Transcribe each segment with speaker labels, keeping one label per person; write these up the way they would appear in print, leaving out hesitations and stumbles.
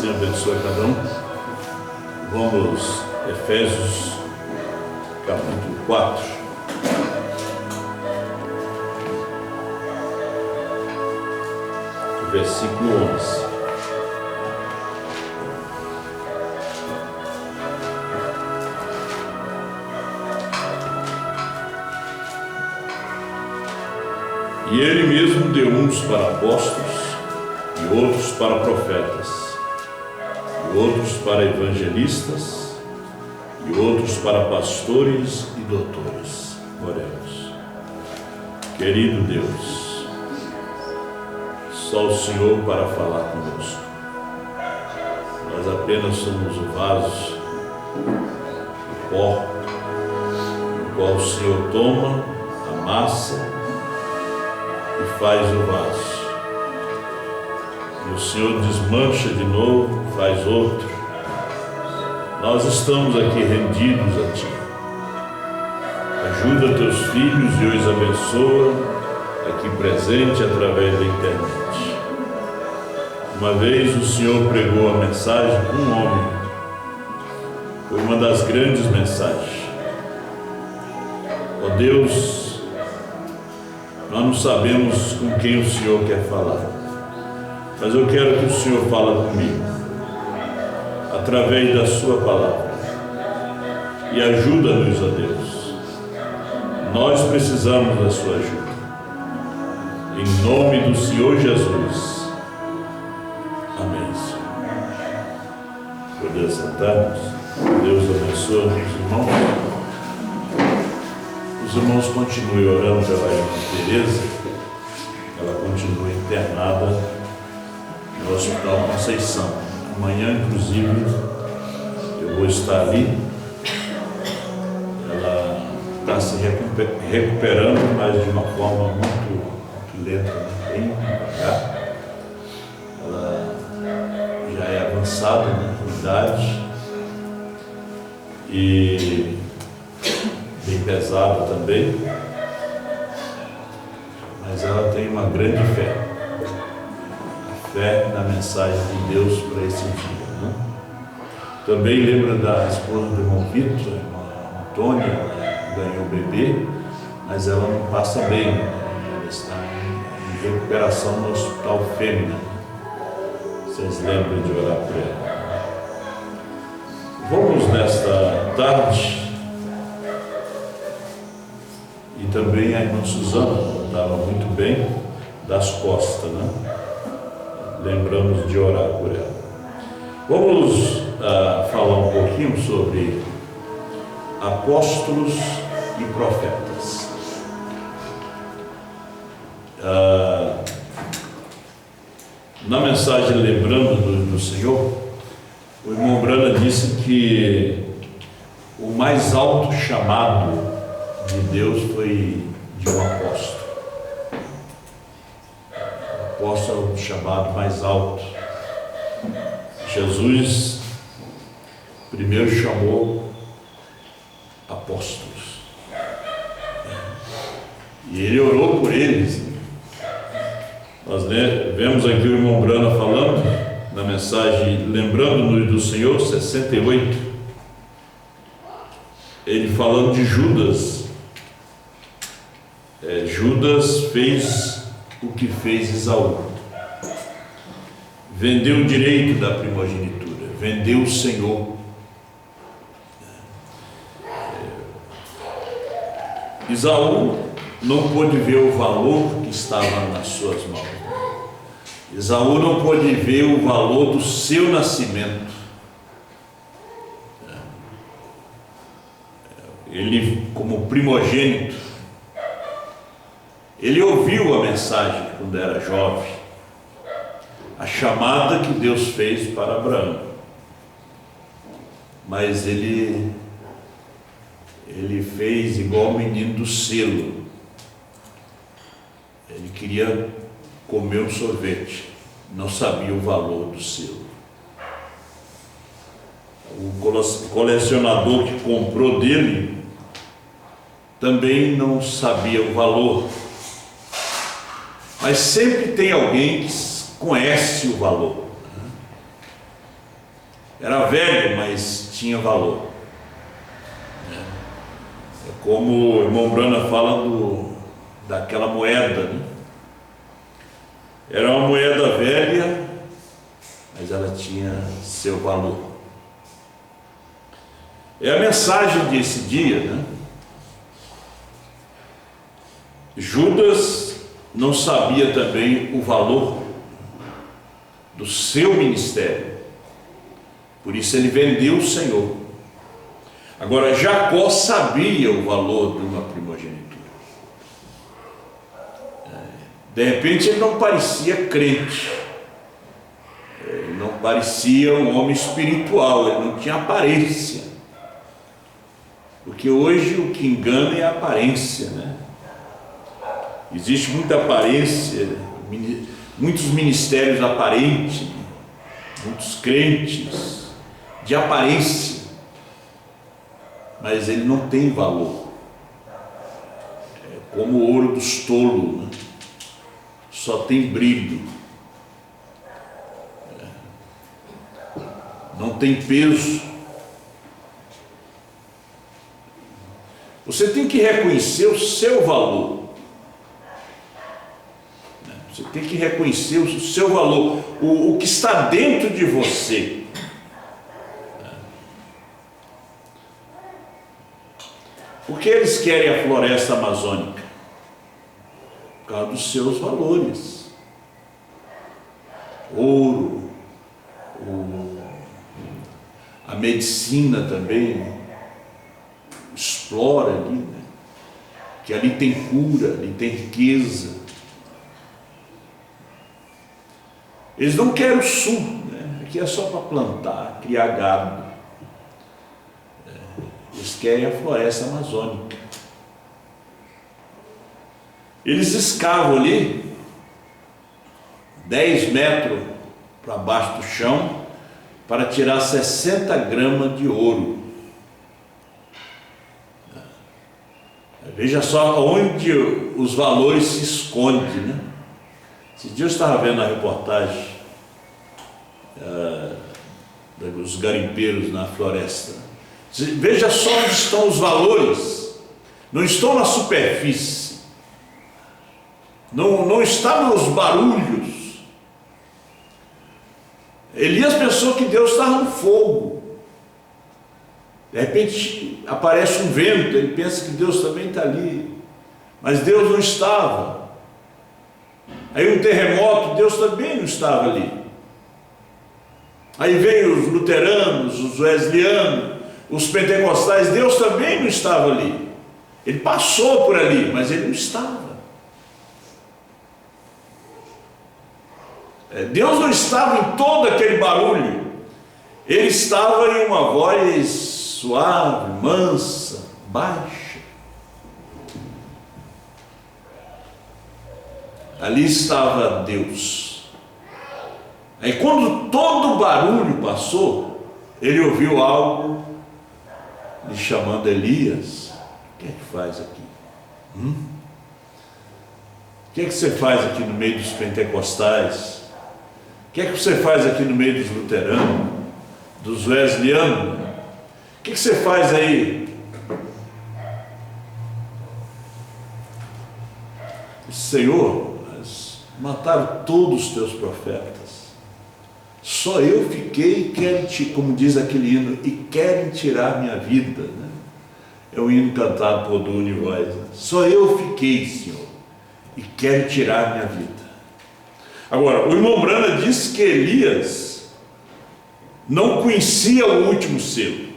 Speaker 1: Senhor abençoe cada um. Vamos, Efésios, capítulo 4. Versículo 11. E ele mesmo deu uns para apóstolos, e outros para profetas, e outros para evangelistas, e outros para pastores e doutores. Oremos. Querido Deus, só o Senhor para falar conosco. Nós apenas somos o vaso, o pó, o qual o Senhor toma, amassa e faz o vaso. E o Senhor desmancha de novo, faz outro. Nós estamos aqui rendidos a Ti. Ajuda Teus filhos e os abençoa aqui presente através da internet. Uma vez o Senhor pregou a mensagem com um homem. Foi uma das grandes mensagens. Ó Deus, nós não sabemos com quem o Senhor quer falar, mas eu quero que o Senhor fale comigo, através da Sua palavra, e ajuda-nos, ó Deus. Nós precisamos da Sua ajuda. Em nome do Senhor Jesus. Amém, Senhor. Poder sentar-nos. Deus abençoe os irmãos. Os irmãos continuem orando pela irmã Tereza. Ela continua internada no Hospital Conceição. Amanhã, inclusive, eu vou estar ali. Ela está se recuperando, mas de uma forma muito lenta, bem devagar. Ela já é avançada na idade e bem pesada também, mas ela tem uma grande fé, a fé na mensagem de Deus para esse dia, né? Também lembra da esposa do irmão Vitor, a irmã Antônia, ela ganhou bebê, mas ela não passa bem, ela está em recuperação no Hospital Fêmea. Vocês lembram de orar por ela? Vamos nesta tarde. E também a irmã Suzana estava muito bem das costas, né? Lembramos de orar por ela. Vamos falar um pouquinho sobre apóstolos e profetas. Na mensagem Lembrando do Senhor, o irmão Brana disse que o mais alto chamado de Deus foi de um apóstolo. O apóstolo é o chamado mais alto. Jesus primeiro chamou apóstolos. E ele orou por eles. Nós vemos aqui o irmão Brana falando na mensagem Lembrando-nos do Senhor, 68. Ele falando de Judas. Judas fez o que fez Esaú. Vendeu o direito da primogenitura, vendeu o Senhor. Esaú não pôde ver o valor que estava nas suas mãos. Esaú não pôde ver o valor do seu nascimento. Ele, como primogênito, ele ouviu a mensagem quando era jovem, a chamada que Deus fez para Abraão, mas ele fez igual o menino do selo. Ele queria comer um sorvete, não sabia o valor do selo. O colecionador que comprou dele também não sabia o valor. Mas sempre tem alguém que conhece o valor. Era velho, mas tinha valor. É como o irmão Brana fala daquela moeda, né? Era uma moeda velha, mas ela tinha seu valor. É a mensagem desse dia, né? Judas não sabia também o valor do seu ministério, por isso ele vendeu o Senhor. Agora Jacó sabia o valor de uma primogenitura. De repente ele não parecia crente, ele não parecia um homem espiritual, ele não tinha aparência, porque hoje o que engana é a aparência, né? Existe muita aparência, muitos ministérios aparentes, muitos crentes de aparência, mas ele não tem valor. É como o ouro dos tolos, né? Só tem brilho, não tem peso. Você tem que reconhecer o seu valor. Você tem que reconhecer o seu valor, o que está dentro de você. Por que eles querem a floresta amazônica? Por causa dos seus valores. Ouro, a medicina também explora ali, né? Que ali tem cura, ali tem riqueza. Eles não querem o sul, né? Aqui é só para plantar, criar gado. Eles querem a floresta amazônica. Eles escavam ali 10 metros para baixo do chão para tirar 60 gramas de ouro. Veja só onde os valores se escondem, né? Esse dia eu estava vendo a reportagem dos garimpeiros na floresta. Veja só onde estão os valores. Não estão na superfície. Não está nos barulhos. Elias pensou que Deus estava no fogo. De repente aparece um vento, ele pensa que Deus também está ali. Mas Deus não estava. Aí um terremoto, Deus também não estava ali. Aí veio os luteranos, os wesleyano, os pentecostais, Deus também não estava ali. Ele passou por ali, mas ele não estava. Deus não estava em todo aquele barulho. Ele estava em uma voz suave, mansa, baixa. Ali estava Deus. Aí quando todo o barulho passou, ele ouviu algo lhe chamando: Elias, o que é que faz aqui? O que é que você faz aqui no meio dos pentecostais? O que é que você faz aqui no meio dos luteranos, dos wesleyanos? O que você faz aí? Senhor, mataram todos os teus profetas. Só eu fiquei e querem, como diz aquele hino, e querem tirar minha vida, né? É um hino cantado por Duni Voz, né? Só eu fiquei, Senhor, e querem tirar minha vida. Agora, o irmão Brana disse que Elias não conhecia o último selo.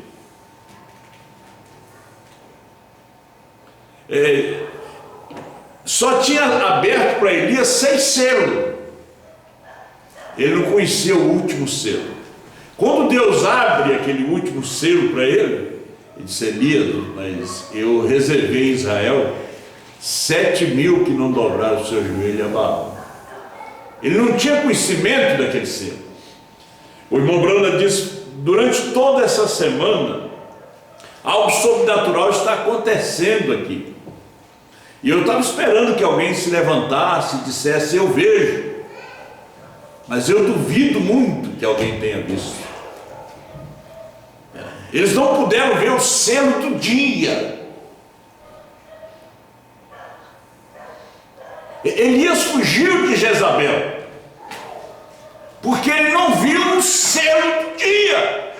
Speaker 1: Só tinha aberto para Elias 6 selos. Ele não conhecia o último selo. Quando Deus abre aquele último selo para ele, ele disse: Elias, mas eu reservei em Israel 7.000 que não dobraram o seu joelho a Baal. Ele não tinha conhecimento daquele selo. O irmão Brana disse: durante toda essa semana, algo sobrenatural está acontecendo aqui. E eu estava esperando que alguém se levantasse e dissesse: eu vejo. Mas eu duvido muito que alguém tenha visto. Eles não puderam ver o selo do dia. Elias fugiu de Jezabel, porque ele não viu o selo do dia.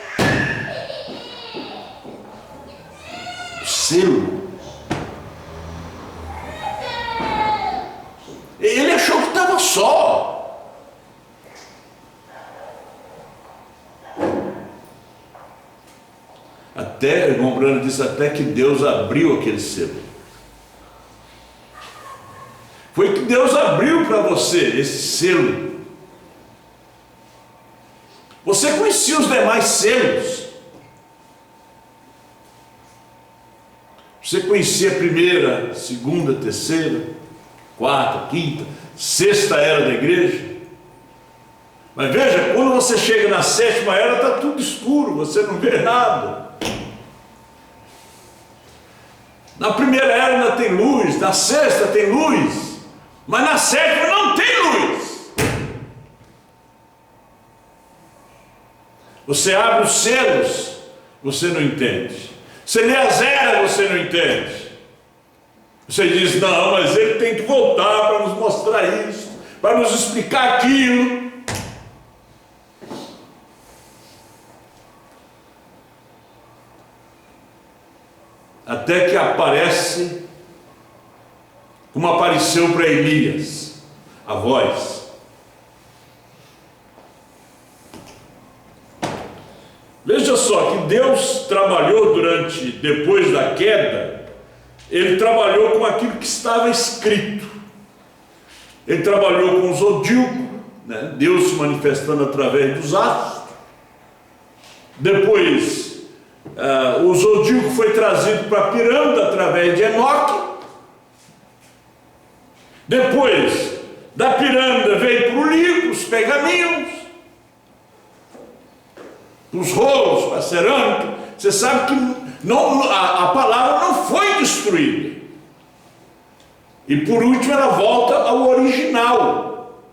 Speaker 1: O selo. Ele achou que estava só. Até, o irmão Brano disse, até que Deus abriu aquele selo. Foi que Deus abriu para você esse selo. Você conhecia os demais selos. Você conhecia a primeira, segunda, terceira, quarta, quinta, sexta era da igreja. Mas veja, quando você chega na sétima era, está tudo escuro, você não vê nada. Na primeira era ainda tem luz, na sexta tem luz, mas na sétima não tem luz. Você abre os selos, você não entende. Você lê as eras, você não entende. Você diz, não, mas ele tem que voltar para nos mostrar isso, para nos explicar aquilo. Até que aparece, como apareceu para Elias, a voz. Veja só que Deus trabalhou depois da queda, Ele trabalhou com aquilo que estava escrito. Ele trabalhou com os zodíacos, né? Deus se manifestando através dos astros. Depois, o zodíaco foi trazido para a pirâmide através de Enoque. Depois da pirâmide veio para o livro, os pergaminhos, os rolos, para a cerâmica. Você sabe que a palavra não foi destruída. E por último ela volta ao original.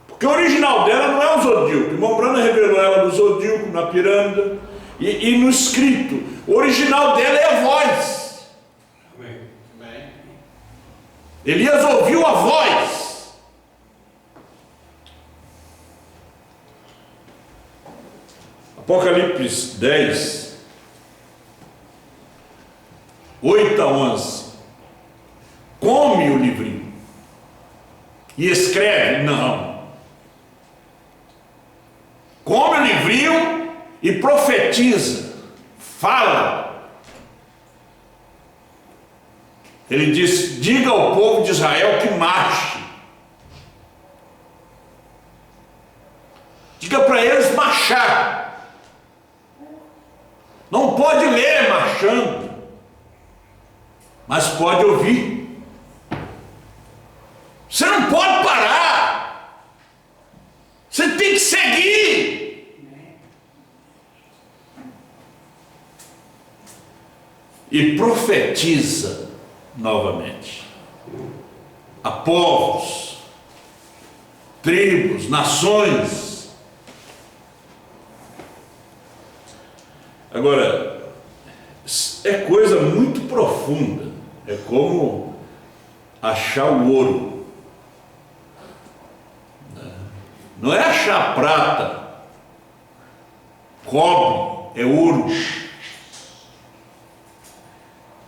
Speaker 1: Porque o original dela não é o zodíaco. O irmão Brana revelou ela no zodíaco, na pirâmide. E no escrito, o original dela é a voz. Amém. Elias ouviu a voz. Apocalipse 10, 8 a 11. Come o livrinho e escreve? Não. Come o livrinho e profetiza, fala. Ele diz, diga ao povo de Israel que marche. Diga para eles marchar. Não pode ler marchando, mas pode ouvir. Você não pode parar. Você tem que seguir. E profetiza novamente a povos, tribos, nações. Agora, é coisa muito profunda. É como achar o ouro. Não é achar prata, cobre, é ouro.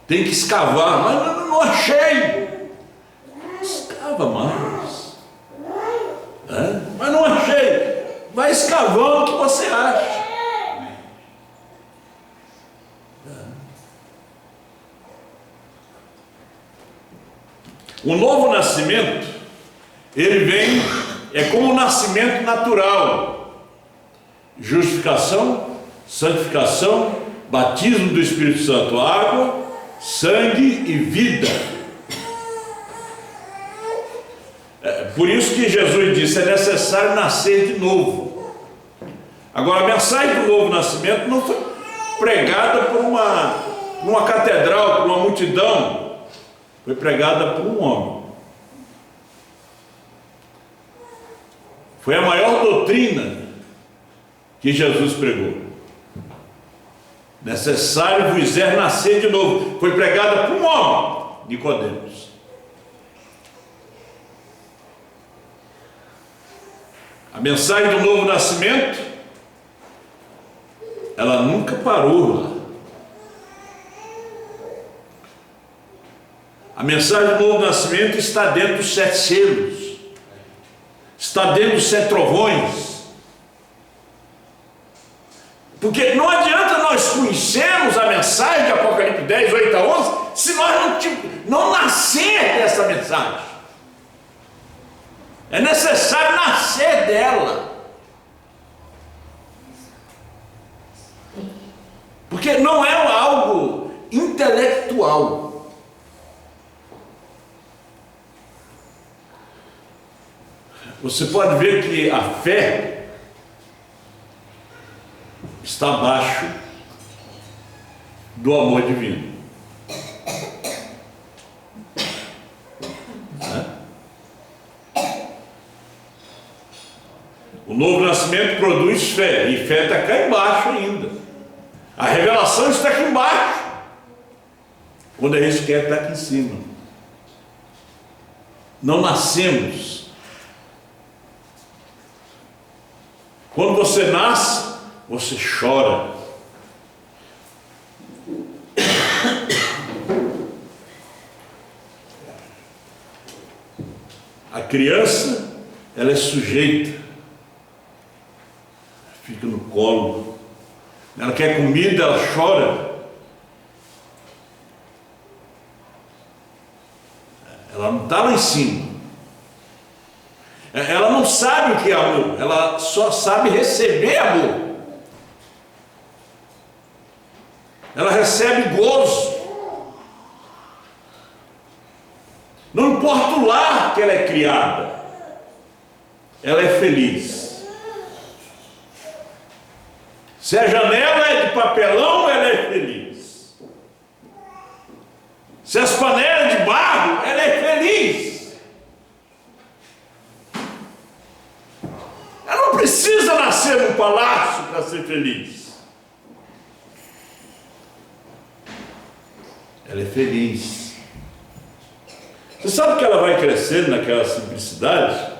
Speaker 1: Tem que escavar, mas não achei. Escava mais. Mas não achei. Vai escavando o que você acha. O novo nascimento, ele vem, é como o nascimento natural. Justificação, santificação, batismo do Espírito Santo, água, sangue e vida. Por isso que Jesus disse, é necessário nascer de novo. Agora, a mensagem do novo nascimento não foi pregada por uma catedral, por uma multidão. Foi pregada por um homem. Foi a maior doutrina que Jesus pregou. Necessário vos é nascer de novo. Foi pregada por um homem, Nicodemos. A mensagem do novo nascimento, ela nunca parou lá. A mensagem do novo nascimento está dentro dos 7 selos, está dentro dos 7 trovões. Porque não adianta nós conhecermos a mensagem de Apocalipse 10, 8 a 11, se nós não nascer dessa mensagem. É necessário nascer dela. Porque não é algo intelectual. Você pode ver que a fé está abaixo do amor divino. O novo nascimento produz fé, e fé está cá embaixo ainda. A revelação está aqui embaixo, quando a gente quer estar aqui em cima. Não nascemos. Quando você nasce, você chora. A criança, ela é sujeita, fica no colo. Ela quer comida, ela chora. Ela não está lá em cima. Ela não sabe o que é amor, ela só sabe receber amor. Ela recebe gozo. Não importa o lar que ela é criada, ela é feliz. Se a janela é de papelão, ela é feliz. Se as panelas de barro, ela é feliz. Ela não precisa nascer num palácio para ser feliz. Ela é feliz. Você sabe que ela vai crescendo naquela simplicidade,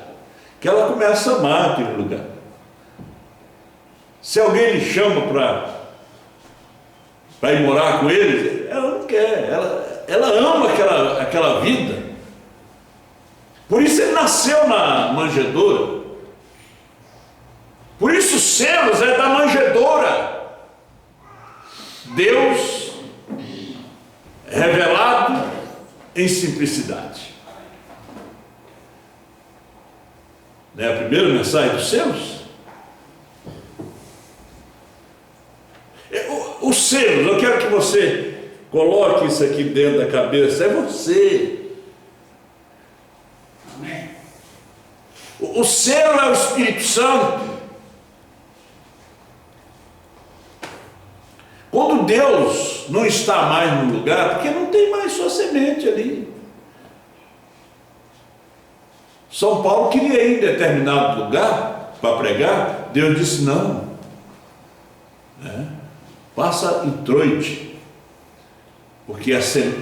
Speaker 1: que ela começa a amar aquele lugar. Se alguém lhe chama para ir morar com eles, ela não quer, ela ama aquela vida. Por isso ele nasceu na manjedoura. Por isso os selos é da manjedoura. Deus revelado em simplicidade. Não é a primeira mensagem dos selos? Os selos, eu quero que você coloque isso aqui dentro da cabeça, é você. Amém. O selo é o Espírito Santo. Quando Deus não está mais no lugar, porque não tem mais sua semente ali. São Paulo queria ir em determinado lugar para pregar, Deus disse não. Passa em Troite, porque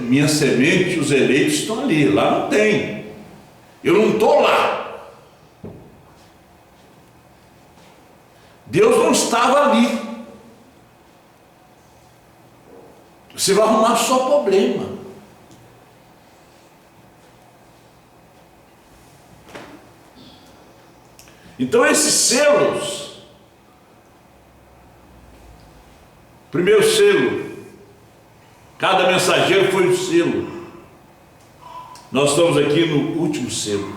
Speaker 1: minha semente, os eleitos estão ali, lá não tem. Eu não estou lá. Deus não estava ali. Você vai arrumar só problema. Então esses selos, primeiro selo, cada mensageiro foi um selo. Nós estamos aqui no último selo.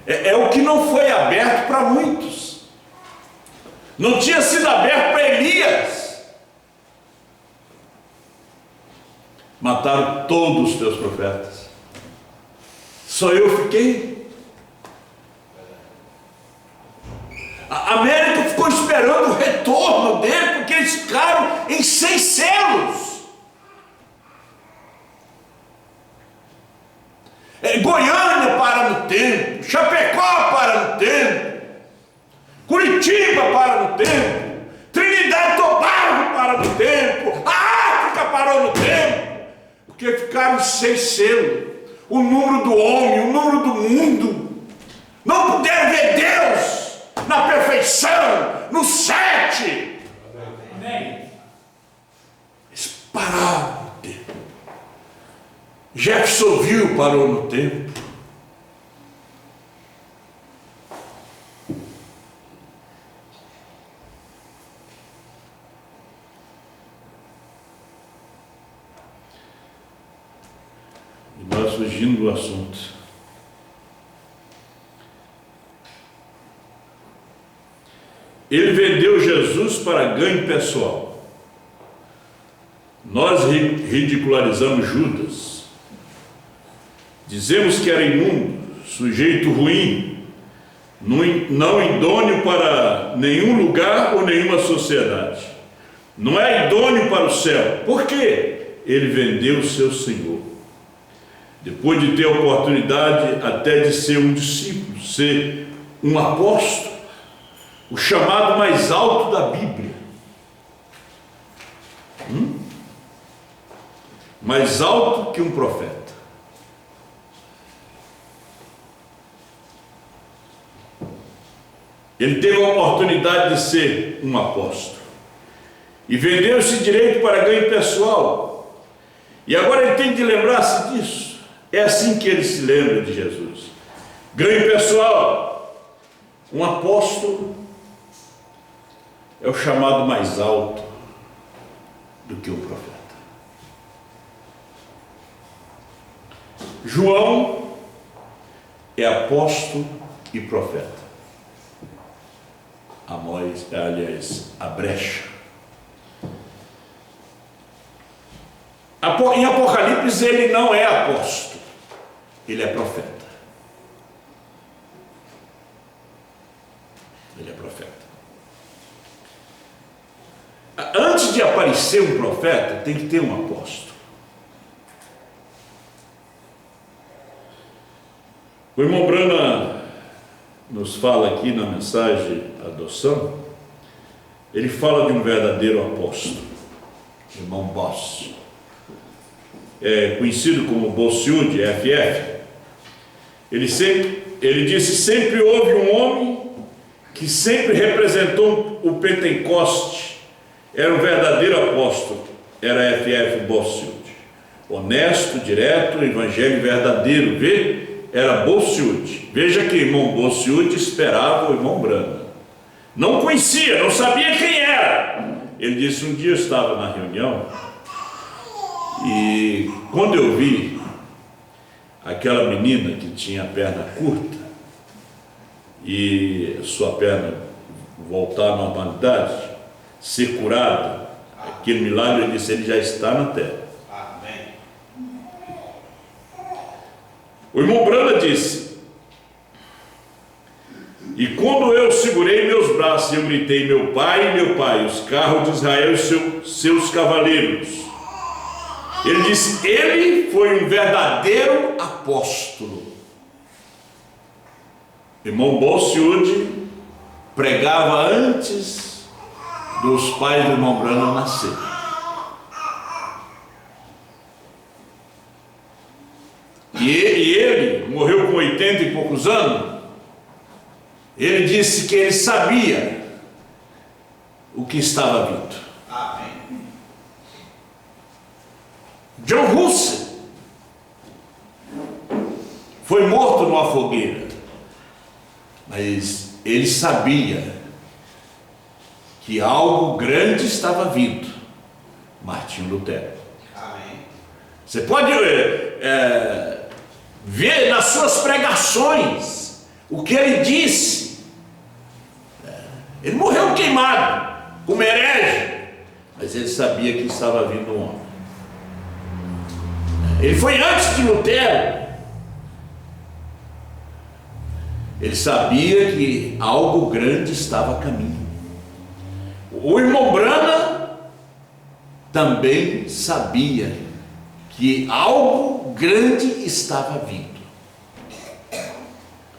Speaker 1: É o que não foi aberto para muitos. Não tinha sido aberto para Elias. Mataram todos os teus profetas. Só eu fiquei. A América ficou esperando o retorno dele, porque eles ficaram em 6 selos. Goiânia para no tempo, Chapecó para no tempo, Curitiba para no tempo, Trinidade e Tobago parou no tempo, porque ficaram 6 selos. O número do homem, o número do mundo. Não puderam ver Deus na perfeição, no 7. Amém. Eles pararam no tempo. Jeffersonville parou no tempo. E nós fugindo do assunto. Ele vendeu Jesus para ganho pessoal. Nós ridicularizamos Judas. Dizemos que era imundo, sujeito ruim, não idôneo para nenhum lugar ou nenhuma sociedade. Não é idôneo para o céu. Por quê? Ele vendeu o seu Senhor. Depois de ter a oportunidade até de ser um discípulo, ser um apóstolo, o chamado mais alto da Bíblia. Mais alto que um profeta. Ele teve a oportunidade de ser um apóstolo. E vendeu esse direito para ganho pessoal. E agora ele tem de lembrar-se disso. É assim que ele se lembra de Jesus. Ganho pessoal. Um apóstolo é o chamado mais alto do que o profeta. João é apóstolo e profeta. Amós, aliás, a brecha. Em Apocalipse ele não é apóstolo, ele é profeta. Ele é profeta. Antes de aparecer um profeta, tem que ter um apóstolo. O irmão Brana nos fala aqui na mensagem Adoção, ele fala de um verdadeiro apóstolo, irmão Boss, conhecido como Bossiud, FF. Ele disse: sempre houve um homem que sempre representou o Pentecoste, era um verdadeiro apóstolo, era FF Bossiud, honesto, direto, evangelho verdadeiro, era Bossiud. Veja que irmão Bossiud esperava o irmão Brana, não conhecia, não sabia quem era. Ele disse: um dia eu estava na reunião e quando eu vi aquela menina que tinha a perna curta e sua perna voltar à normalidade, ser curada, aquele milagre, ele disse: ele já está na terra. Amém. O irmão Brana disse: e quando eu segurei meus braços, eu gritei: meu pai, os carros de Israel e seus cavaleiros. Ele disse: ele foi um verdadeiro apóstolo. Irmão Bossiud pregava antes dos pais do irmão Brana nascer. E ele morreu com 80 e poucos anos. Ele disse que ele sabia o que estava vindo. Amém. John Russell foi morto numa fogueira, mas ele sabia que algo grande estava vindo. Martinho Lutero. Amém. Você pode ver nas suas pregações o que ele disse. Ele morreu queimado, como herege, mas ele sabia que estava vindo um homem. Ele foi antes de Lutero. Ele sabia que algo grande estava a caminho. O irmão Brana também sabia que algo grande estava vindo,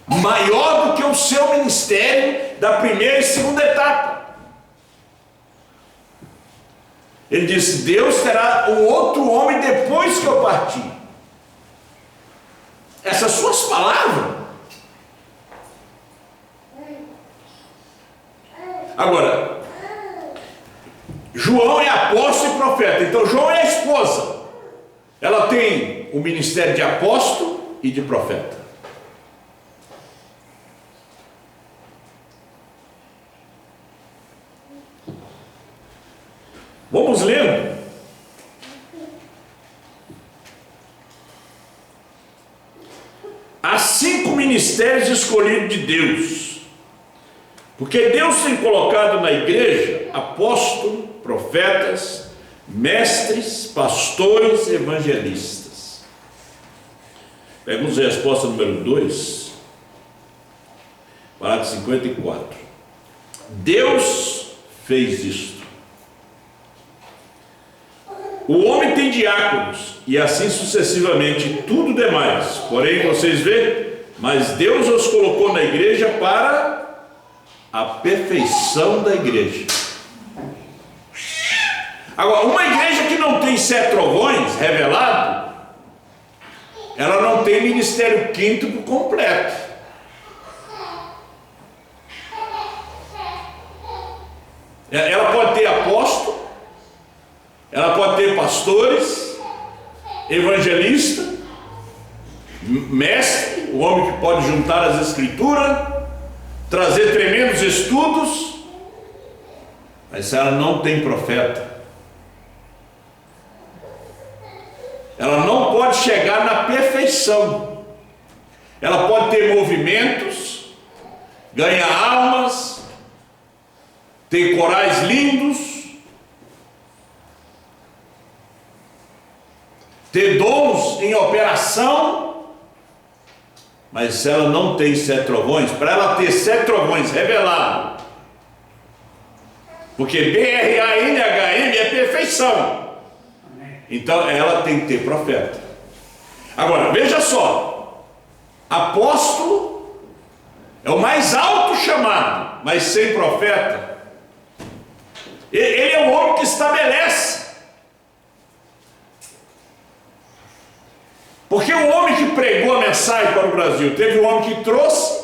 Speaker 1: maior do que o seu ministério da primeira e segunda etapa. Ele disse: Deus terá um outro homem depois que eu partir. Essas suas palavras. Agora, João é apóstolo e profeta. Então João é a esposa. Ela tem o ministério de apóstolo e de profeta. Vamos lendo. Há 5 ministérios escolhidos de Deus. Porque Deus tem colocado na igreja apóstolos, profetas, mestres, pastores, evangelistas. Vamos ver a resposta número 2, parágrafo 54. Deus fez isto. O homem tem diáconos, e assim sucessivamente, tudo demais. Porém, vocês veem, mas Deus os colocou na igreja para a perfeição da igreja. Agora, uma igreja que não tem 7 trovões revelado, ela não tem ministério quíntuple completo. Ela pode ter apóstolo, ela pode ter pastores, evangelista, mestre, o homem que pode juntar as escrituras, trazer tremendos estudos, mas se ela não tem profeta, ela não pode chegar na perfeição. Ela pode ter movimentos, ganhar almas, ter corais lindos, ter dons em operação, mas se ela não tem 7 trovões, para ela ter 7 trovões revelados, porque BRANHM é perfeição, então ela tem que ter profeta. Agora, veja só, apóstolo é o mais alto chamado, mas sem profeta, ele é o homem que estabelece. Porque o homem que pregou a mensagem para o Brasil, teve um homem que trouxe,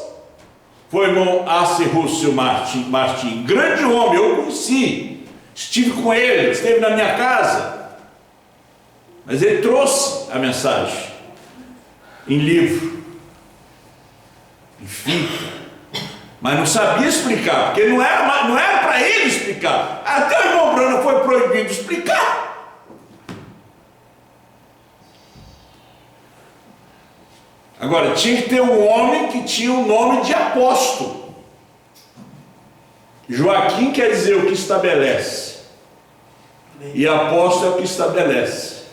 Speaker 1: foi o irmão Arce Russell Martin, grande homem, eu conheci, estive com ele, esteve na minha casa, mas ele trouxe a mensagem em livro, em fita, mas não sabia explicar, porque não era para ele explicar. Até o irmão Bruno foi proibido de explicar. Agora, tinha que ter um homem que tinha o nome de apóstolo. Joaquim quer dizer o que estabelece, e apóstolo é o que estabelece.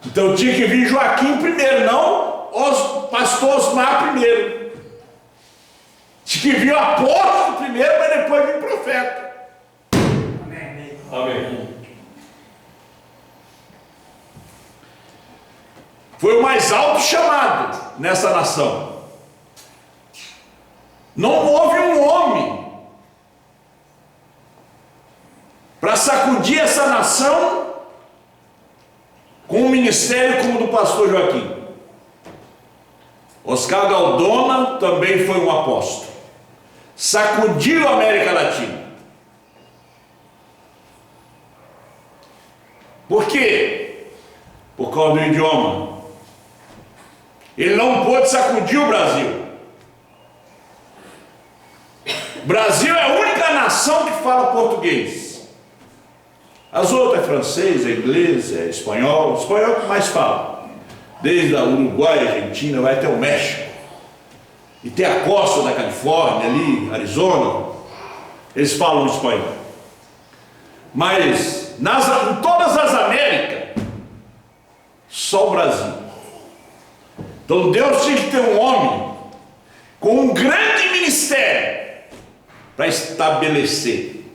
Speaker 1: Então tinha que vir Joaquim primeiro, não o pastor Osmar primeiro. Tinha que vir o apóstolo primeiro, para depois vir o profeta.
Speaker 2: Amém.
Speaker 1: Amém. Foi o mais alto chamado nessa nação. Não houve um homem para sacudir essa nação com um ministério como o do pastor Joaquim. Oscar Galdona também foi um apóstolo, sacudiu a América Latina. Por quê? Por causa do idioma. Ele não pôde sacudir o Brasil. O Brasil é a única nação que fala português. As outras é francês, é inglês, é espanhol. O espanhol é o que mais fala. Desde a Uruguai, Argentina, vai até o México. E tem a costa da Califórnia ali, Arizona. Eles falam espanhol. Mas em todas as Américas, só o Brasil. Então Deus tinha que ter um homem com um grande ministério para estabelecer.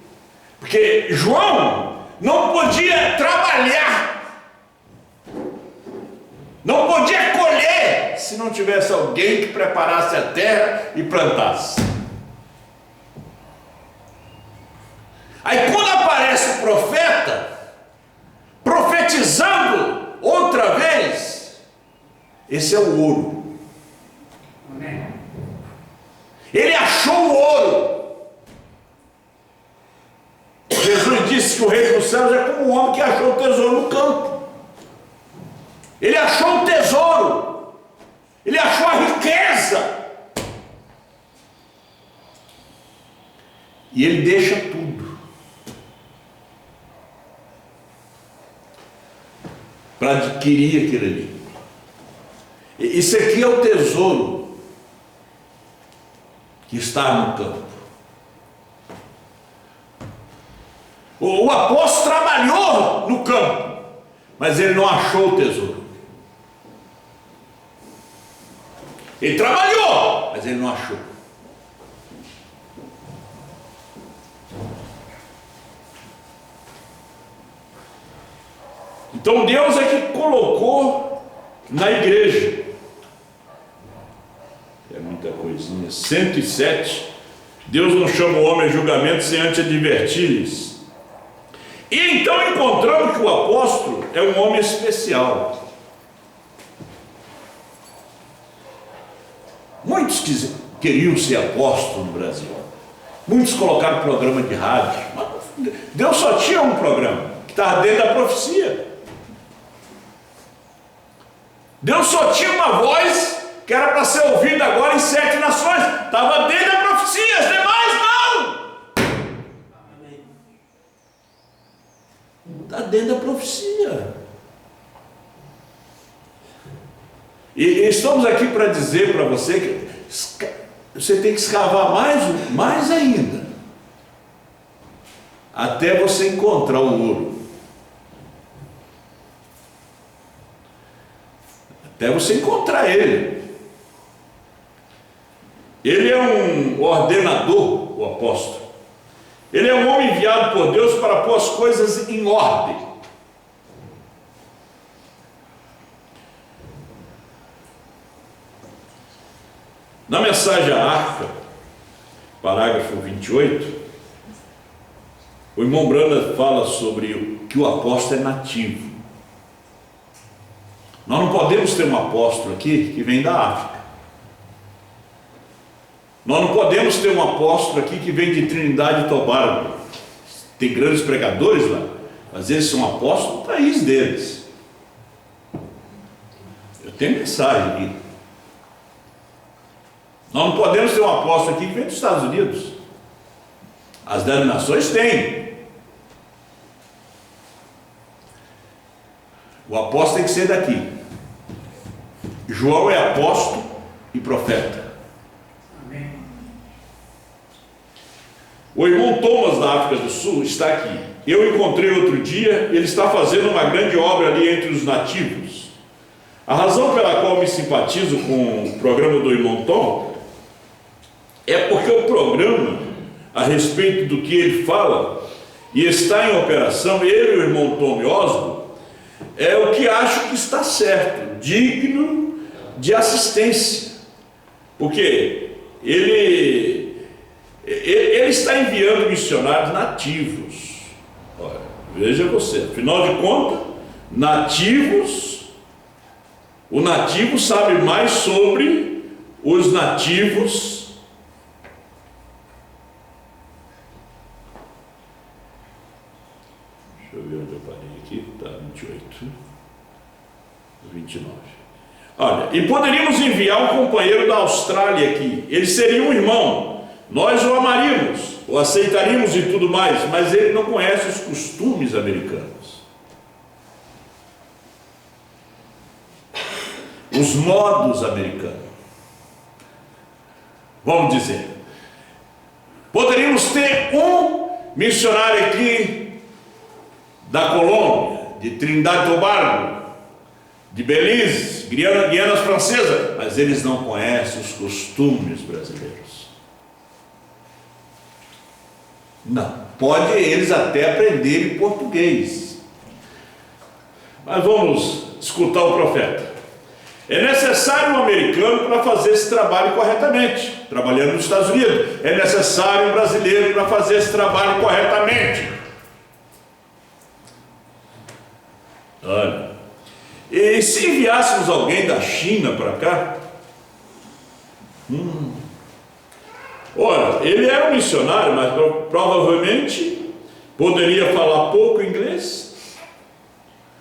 Speaker 1: Porque João não podia trabalhar, não podia colher, se não tivesse alguém que preparasse a terra e plantasse. Aí quando aparece aparece o profeta, profetizando outra vez. Esse é o ouro.
Speaker 2: Amém.
Speaker 1: Ele achou o ouro. Jesus disse que o reino dos céus é como um homem que achou o tesouro no campo. Ele achou o tesouro. Ele achou a riqueza. E ele deixa tudo para adquirir aquilo ali. Isso aqui é o tesouro que está no campo. O apóstolo trabalhou no campo, mas ele não achou o tesouro. Ele trabalhou, mas ele não achou. Então Deus é que colocou na igreja. É muita coisinha. 107. Deus não chama o homem a julgamento sem antes advertir-lhes. E então encontramos que o apóstolo é um homem especial. Muitos queriam ser apóstolo no Brasil. Muitos colocaram programa de rádio. Mas Deus só tinha um programa, que estava dentro da profecia. Deus só tinha uma voz que era para ser ouvida agora em 7 nações. Estava dentro da profecia, as demais não. Está dentro da profecia. E estamos aqui para dizer para você que você tem que escavar mais ainda, até você encontrar o ouro. Até você encontrar ele. Ele é um ordenador, o apóstolo. Ele é um homem enviado por Deus para pôr as coisas em ordem. Na mensagem à Arca, parágrafo 28, o irmão Branda fala sobre que o apóstolo é nativo. Nós não podemos ter um apóstolo aqui que vem da África. Nós não podemos ter um apóstolo aqui que vem de Trinidade e Tobago. Tem grandes pregadores lá, mas eles são apóstolos do país deles. Eu tenho mensagem aqui. Nós não podemos ter um apóstolo aqui que vem dos Estados Unidos. As denominações têm. O apóstolo tem que ser daqui. João é apóstolo e profeta.
Speaker 2: Amém.
Speaker 1: O irmão Thomas da África do Sul está aqui. Eu encontrei outro dia, ele está fazendo uma grande obra ali entre os nativos. A razão pela qual me simpatizo com o programa do irmão Tom é porque o programa, a respeito do que ele fala e está em operação, ele e o irmão Tom Osborne, é o que acho que está certo, digno de assistência, porque ele está enviando missionários nativos. Olha, veja você, afinal de contas, nativos, o nativo sabe mais sobre os nativos. Deixa eu ver onde eu parei aqui, está 28, 29. Olha, e poderíamos enviar um companheiro da Austrália aqui, ele seria um irmão, nós o amaríamos, o aceitaríamos e tudo mais, mas ele não conhece os costumes americanos, os modos americanos. Vamos dizer, poderíamos ter um missionário aqui da Colômbia, de Trinidade e Tobago, de Belize, Guianas Francesas, mas eles não conhecem os costumes brasileiros. Não, pode eles até aprenderem português, mas vamos escutar o profeta. É necessário um americano para fazer esse trabalho corretamente, trabalhando nos Estados Unidos. É necessário um brasileiro para fazer esse trabalho corretamente. Olha, e se enviássemos alguém da China para cá? Olha, ele era um missionário, mas provavelmente poderia falar pouco inglês,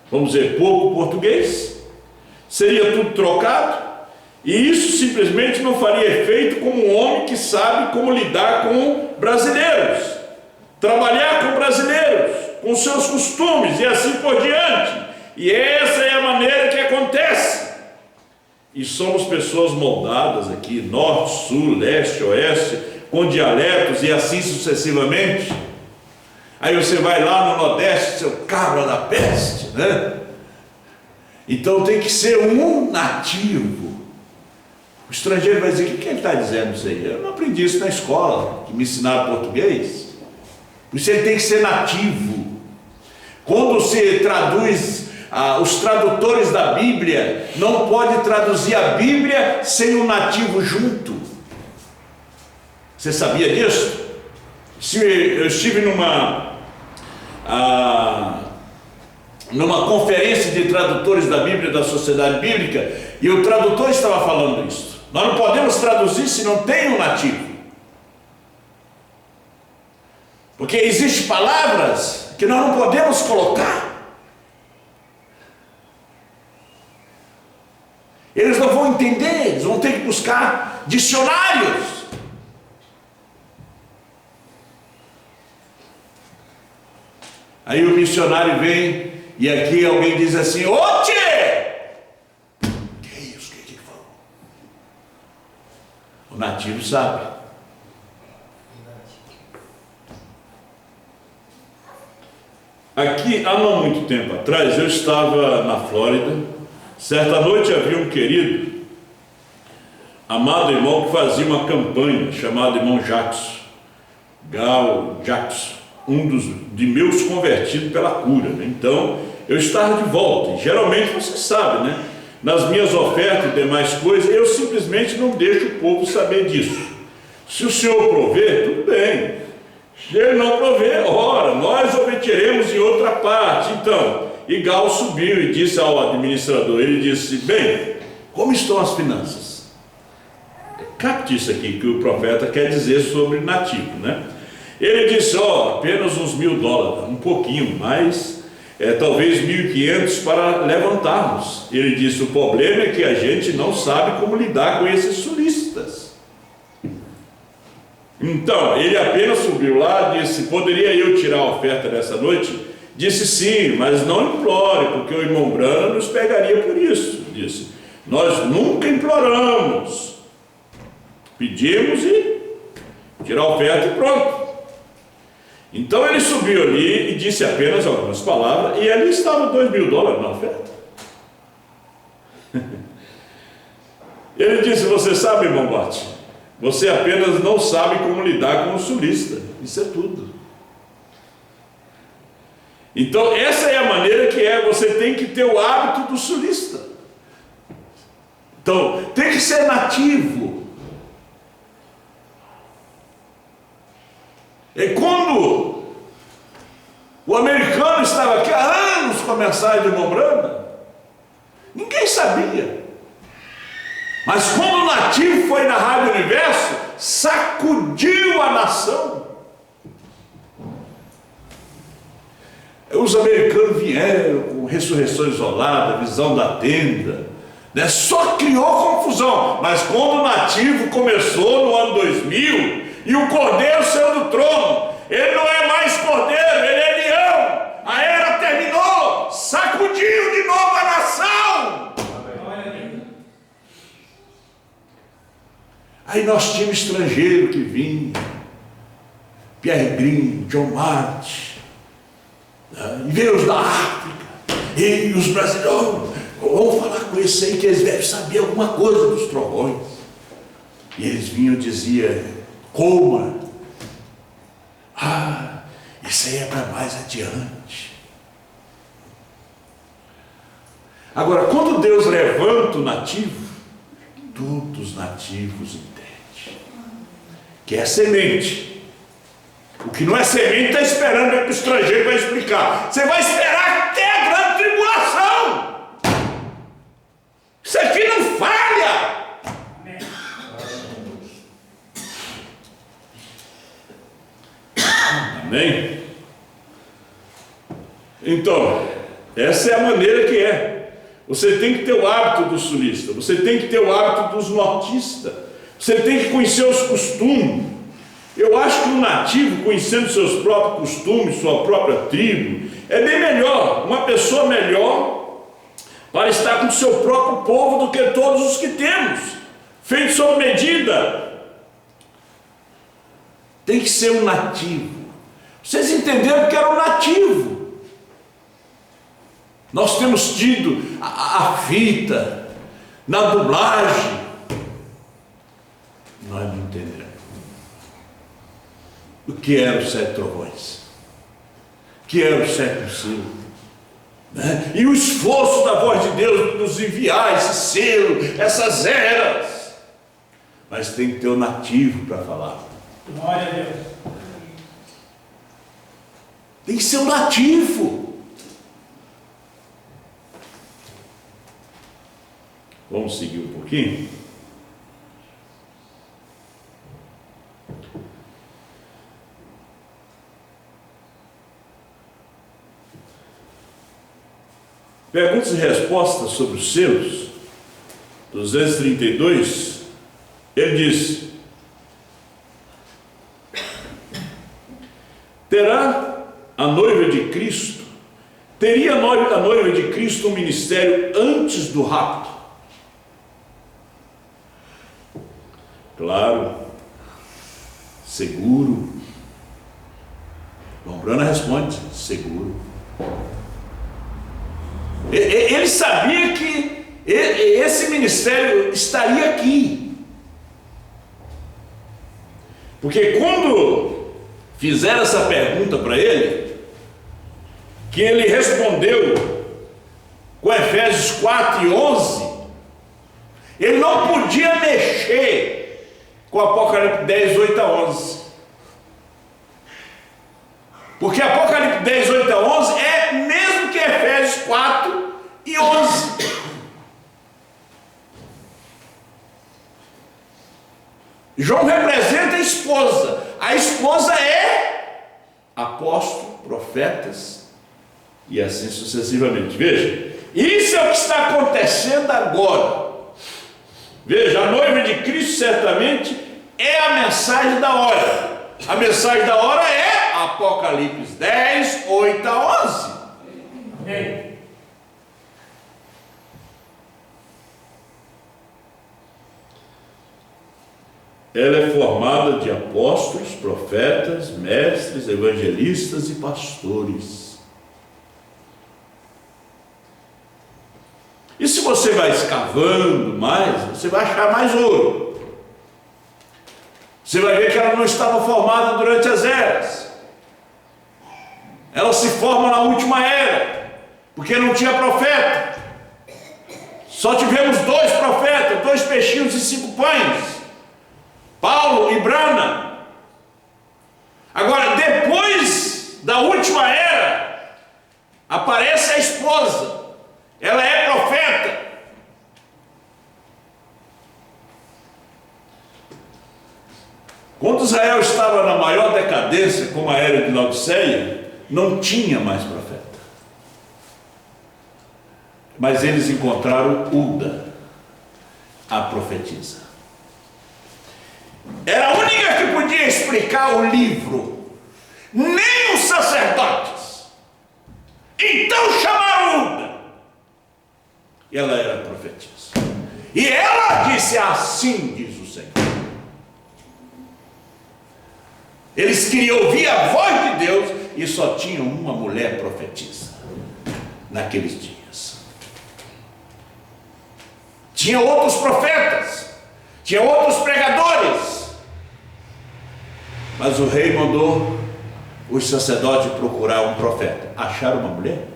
Speaker 1: vamos dizer, pouco português, seria tudo trocado, e isso simplesmente não faria efeito como um homem que sabe como lidar com brasileiros, trabalhar com brasileiros, com seus costumes e assim por diante. E essa é a maneira que acontece. E somos pessoas moldadas aqui, norte, sul, leste, oeste, com dialetos e assim sucessivamente. Aí você vai lá no nordeste, seu cabra da peste, né? Então tem que ser um nativo. O estrangeiro vai dizer: o que ele está dizendo isso aí? Eu não aprendi isso na escola, que me ensinaram português. Isso aí tem que ser nativo. Quando se traduz, os tradutores da Bíblia não podem traduzir a Bíblia sem um nativo junto. Você sabia disso? Eu estive numa conferência de tradutores da Bíblia da Sociedade Bíblica, e o tradutor estava falando isso. Nós não podemos traduzir se não tem um nativo, porque existem palavras que nós não podemos colocar. Eles não vão entender, eles vão ter que buscar dicionários. Aí o missionário vem e aqui alguém diz assim: ô tchê! Que é isso? Que ele falou? O nativo sabe. Aqui, há não muito tempo atrás, eu estava na Flórida. Certa noite havia um querido, amado irmão, que fazia uma campanha chamada Irmão Gal Jackson, de meus convertidos pela cura, né? Então eu estava de volta, e geralmente você sabe, né? Nas minhas ofertas e demais coisas, eu simplesmente não deixo o povo saber disso. Se o Senhor prover, tudo bem. Se Ele não prover, ora, nós obteremos em outra parte. Então, e Gal subiu e disse ao administrador, ele disse: bem, como estão as finanças? Capte isso aqui que o profeta quer dizer sobre nativo, né? Ele disse: apenas uns $1.000, um pouquinho mais, talvez 1.500 para levantarmos. Ele disse: o problema é que a gente não sabe como lidar com esses sulistas. Então, ele apenas subiu lá, disse: poderia eu tirar a oferta dessa noite? Disse: sim, mas não implore, porque o irmão Branham nos pegaria por isso. Disse: nós nunca imploramos, pedimos e tirar a oferta e pronto. Então ele subiu ali e disse apenas algumas palavras, e ali estavam $2.000 na oferta. Ele disse: você sabe, irmão Bate, você apenas não sabe como lidar com o sulista, isso é tudo. Então essa é a maneira que você tem que ter o hábito do sulista. Então tem que ser nativo. E quando o americano estava aqui há anos com a mensagem de irmão Branham, ninguém sabia. Mas quando o nativo foi na Rádio Universo, sacudiu a nação. Os americanos vieram com ressurreição isolada, visão da tenda, né? Só criou confusão. Mas quando o nativo começou no ano 2000 e o cordeiro saiu do trono, ele não é mais cordeiro, ele é leão. A era terminou, sacudiu de novo a nação. Aí nós tínhamos estrangeiro que vinha, Pierre Green, John Martin, e veio os da África, e os brasileiros: vamos falar com esse aí que eles devem saber alguma coisa dos trovões. E eles vinham e diziam: coma, isso aí é para mais adiante. Agora, quando Deus levanta o nativo, todos os nativos entendem que é semente. O que não é semente está esperando, é que o estrangeiro vai explicar. Você vai esperar até a grande tribulação. Isso aqui não falha.
Speaker 2: Amém.
Speaker 1: Amém? Então, essa é a maneira que é. Você tem que ter o hábito do sulista, você tem que ter o hábito dos nortistas, você tem que conhecer os costumes. Eu acho que um nativo, conhecendo seus próprios costumes, sua própria tribo, é bem melhor, uma pessoa melhor para estar com o seu próprio povo do que todos os que temos, feito sob medida. Tem que ser um nativo. Vocês entenderam que era um nativo. Nós temos tido a fita na dublagem. Nós não entendemos o que eram os 7 trovões, o que era o 7º selo, né? E o esforço da voz de Deus de nos enviar esse selo, essas eras. Mas tem que ter o nativo para falar.
Speaker 2: Glória a Deus.
Speaker 1: Tem que ser um nativo. Vamos seguir um pouquinho? Perguntas e respostas sobre os selos, 232, ele diz: terá a noiva de Cristo, teria a noiva de Cristo um ministério antes do rapto? Claro, seguro. João Brana responde: seguro. Ele sabia que esse ministério estaria aqui, porque quando fizeram essa pergunta para ele, que ele respondeu com Efésios 4:11, ele não podia mexer com Apocalipse 10:8-11, porque Apocalipse 10:8-11 é mesmo que Efésios 4:11. João representa a esposa. A esposa é apóstolo, profetas e assim sucessivamente. Veja, isso é o que está acontecendo agora. Veja, a noiva de Cristo certamente é a mensagem da hora. A mensagem da hora é Apocalipse 10:8-11.
Speaker 2: Amém.
Speaker 1: Ela é formada de apóstolos, profetas, mestres, evangelistas e pastores. E se você vai escavando mais, você vai achar mais ouro. Você vai ver que ela não estava formada durante as eras. Ela se forma na última era, porque não tinha profeta. Só tivemos 2 profetas, 2 peixinhos e 5 pães, Paulo e Brana. Agora, depois da última era, aparece a esposa. Ela é profeta. Quando Israel estava na maior decadência, como a era de Laodiceia, não tinha mais profeta. Mas eles encontraram Hulda, a profetisa. Era a única que podia explicar o livro, nem os sacerdotes. Então chamaram Hulda. E ela era profetisa. E ela disse: assim diz o Senhor. Eles queriam ouvir a voz de Deus e só tinham uma mulher profetisa naqueles dias. Tinha outros profetas, tinha outros pregadores, mas o rei mandou os sacerdotes procurar um profeta. Acharam uma mulher?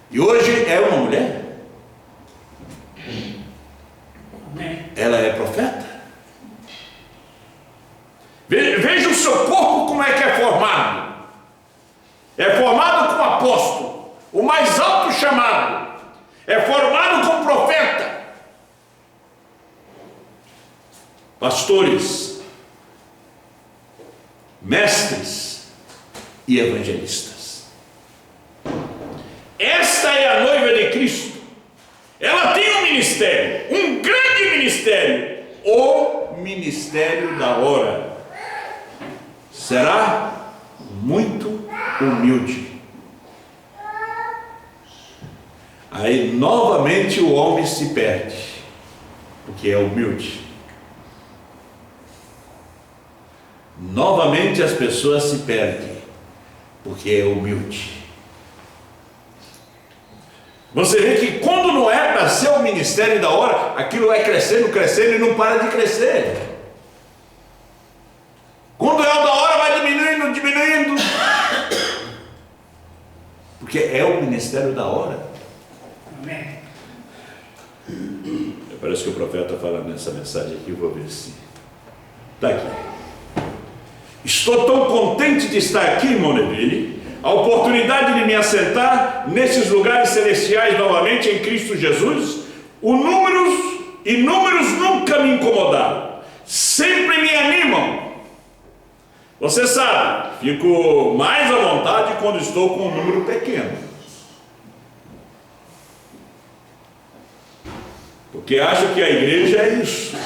Speaker 1: E hoje é uma mulher?
Speaker 2: Amém.
Speaker 1: Ela é profeta? Veja o seu corpo como é que é formado. É formado com apóstolo, o mais alto chamado. É pastores, mestres e evangelistas. Esta é a noiva de Cristo. Ela tem um ministério, um grande ministério, o ministério da hora. Será muito humilde. Aí novamente o homem se perde, porque é humilde. Novamente as pessoas se perdem, porque é humilde. Você vê que quando não é para ser o ministério da hora, aquilo vai crescendo, crescendo e não para de crescer. Quando é o da hora, vai diminuindo, diminuindo. Porque é o ministério da hora.
Speaker 2: Amém.
Speaker 1: Parece que o profeta fala nessa mensagem aqui, vou ver se está aqui. Estou tão contente de estar aqui em Moneville, a oportunidade de me assentar nesses lugares celestiais novamente em Cristo Jesus. Números nunca me incomodaram, sempre me animam. Você sabe, fico mais à vontade quando estou com um número pequeno, porque acho que a igreja é isso.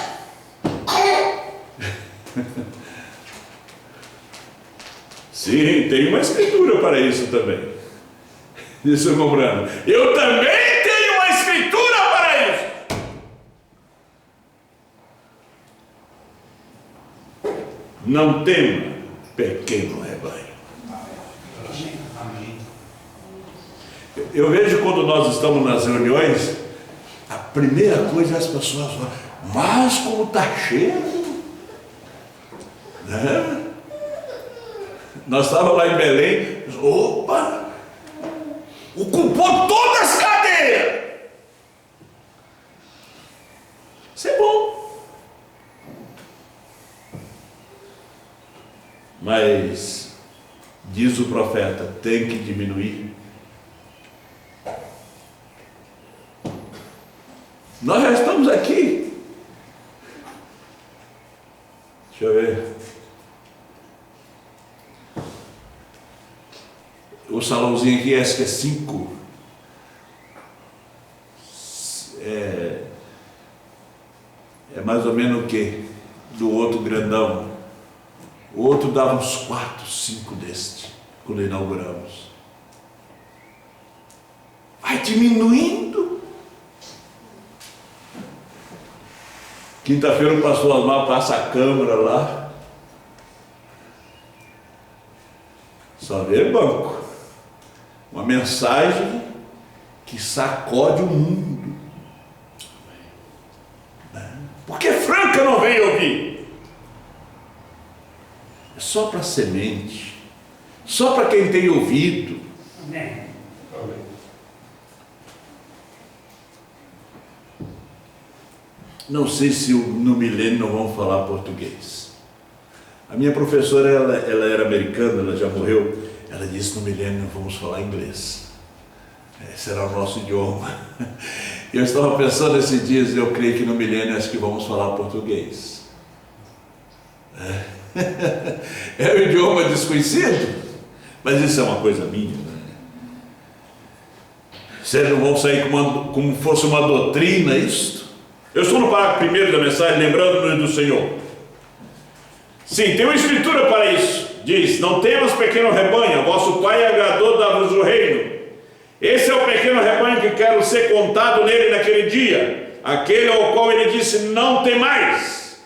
Speaker 1: Sim, tem uma escritura para isso também. Disse o irmão Brano, eu também tenho uma escritura para isso. Não tema, pequeno rebanho. Eu vejo quando nós estamos nas reuniões, a primeira coisa é as pessoas falam, mas como está cheio, né? Nós estávamos lá em Belém, opa, ocupou todas as cadeiras. Isso é bom. Mas, diz o profeta, tem que diminuir. Nós já estamos aqui. Deixa eu ver. O salãozinho aqui, acho que é 5. É mais ou menos o que? Do outro grandão. O outro dava uns 4, 5 deste, quando inauguramos. Vai diminuindo. Quinta-feira o pastor Osmar passa a câmera lá. Só vê banco. Uma mensagem que sacode o mundo. Porque Franca não veio ouvir. É só para semente. Só para quem tem ouvido.
Speaker 2: Amém.
Speaker 1: Não sei se no milênio não vão falar português. A minha professora, ela era americana, ela já morreu. Ela disse, no milênio vamos falar inglês. Esse será o nosso idioma. Eu estava pensando esses dias, eu creio que no milênio acho que vamos falar português. É um idioma desconhecido, mas isso é uma coisa minha, né? Vocês não vão sair como fosse uma doutrina isto? Eu estou no parágrafo 1 da mensagem, lembrando-nos do Senhor. Sim, tem uma escritura para isso. Diz, não temas, pequeno rebanho, vosso Pai agradou dar-vos o reino. Esse é o pequeno rebanho que quero ser contado nele naquele dia, aquele ao qual ele disse, não temais.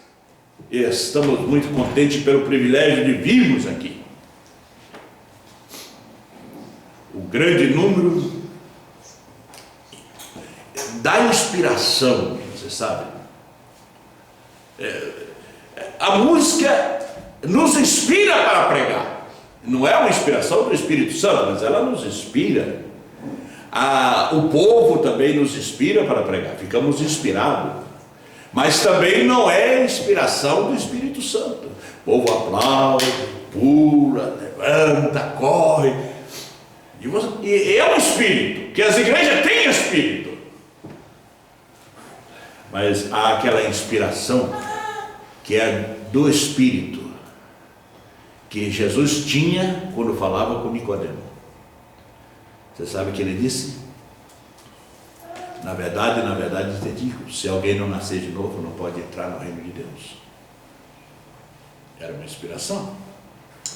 Speaker 1: E estamos muito contentes pelo privilégio de virmos aqui. O grande número dá inspiração, você sabe. A música nos inspira para pregar. Não é uma inspiração do Espírito Santo, mas ela nos inspira. O povo também nos inspira para pregar, ficamos inspirados. Mas também não é inspiração do Espírito Santo. O povo aplaude, pula, levanta, corre. E é um espírito, que as igrejas têm espírito. Mas há aquela inspiração que é do Espírito, que Jesus tinha quando falava com Nicodemo. Você sabe o que ele disse? Na verdade, te digo, se alguém não nascer de novo, não pode entrar no reino de Deus. Era uma inspiração.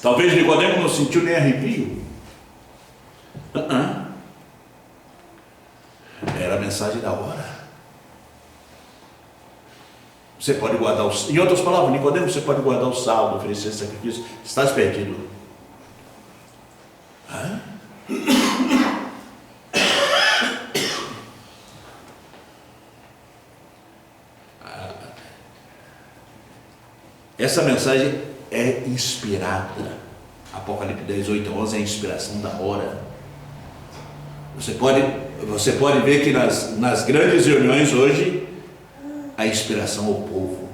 Speaker 1: Talvez Nicodemo não sentiu nem arrepio. Era a mensagem da hora. Você pode guardar em outras palavras, Nicodemo, você pode guardar o saldo, oferecer sacrifício, estás perdido. Essa mensagem é inspirada. Apocalipse 10, 8 a 11 é a inspiração da hora. Você pode ver que nas grandes reuniões hoje, a inspiração ao povo.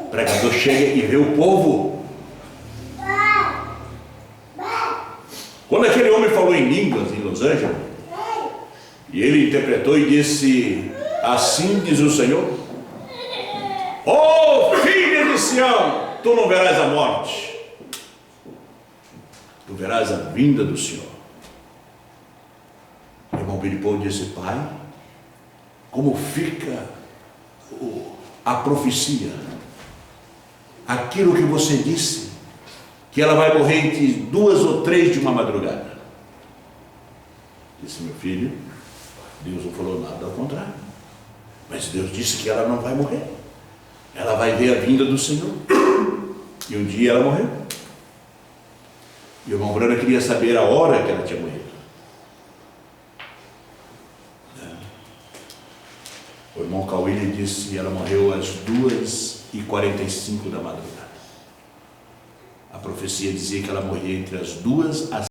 Speaker 1: O pregador chega e vê o povo. Quando aquele homem falou em línguas em Los Angeles, e ele interpretou e disse: assim diz o Senhor, ó filha de Sião, tu não verás a morte, tu verás a vinda do Senhor. O irmão Billy Paul disse: pai, como fica a profecia, aquilo que você disse, que ela vai morrer entre 2 ou 3 de uma madrugada. Disse: meu filho, Deus não falou nada ao contrário, mas Deus disse que ela não vai morrer, ela vai ver a vinda do Senhor. E um dia ela morreu. E o irmão Branham queria saber a hora que ela tinha morrido. O irmão Cauílio disse que ela morreu às 2h45 da madrugada. A profecia dizia que ela morria entre as 2 às